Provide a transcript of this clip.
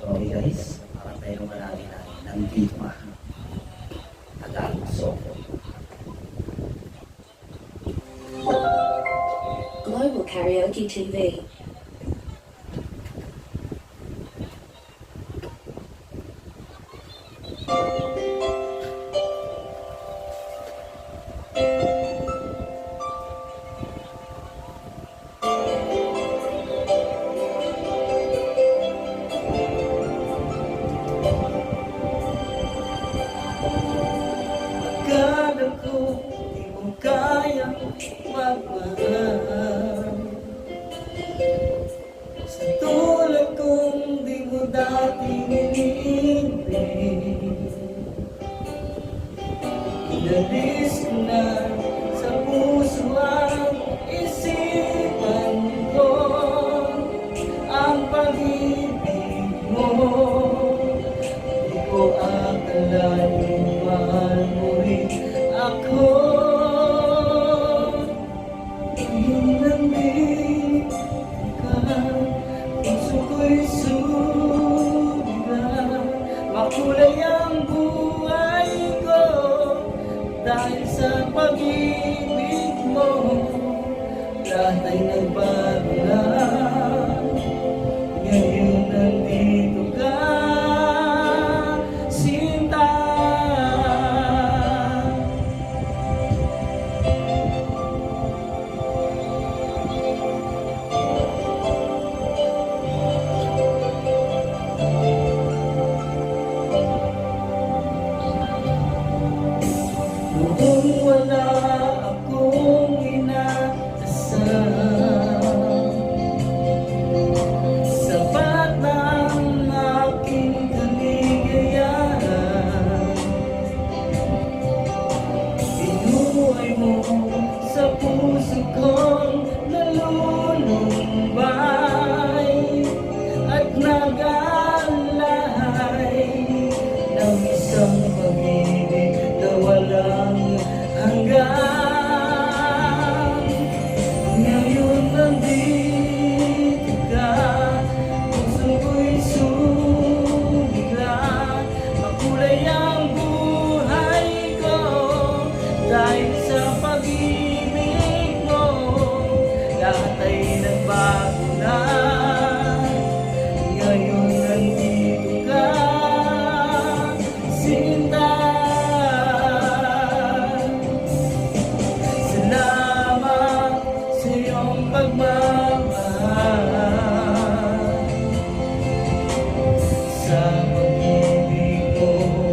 Okay guys, tayo marami na nandito pa. Tagalog Soko. Global Karaoke TV. Akala ko di mo kayang magmahal, sa tulad kong di mo dating iniibig. Inalis ko na sa puso ang isipan ko ang pag-ibig mo. Di ko akalain mahal mo rin ako. Iyong nandito ka, puso ko'y sumigat. Makulay ang buhay ko dahil sa pag-ibig mo. Lahat ay nagbago na ngayon.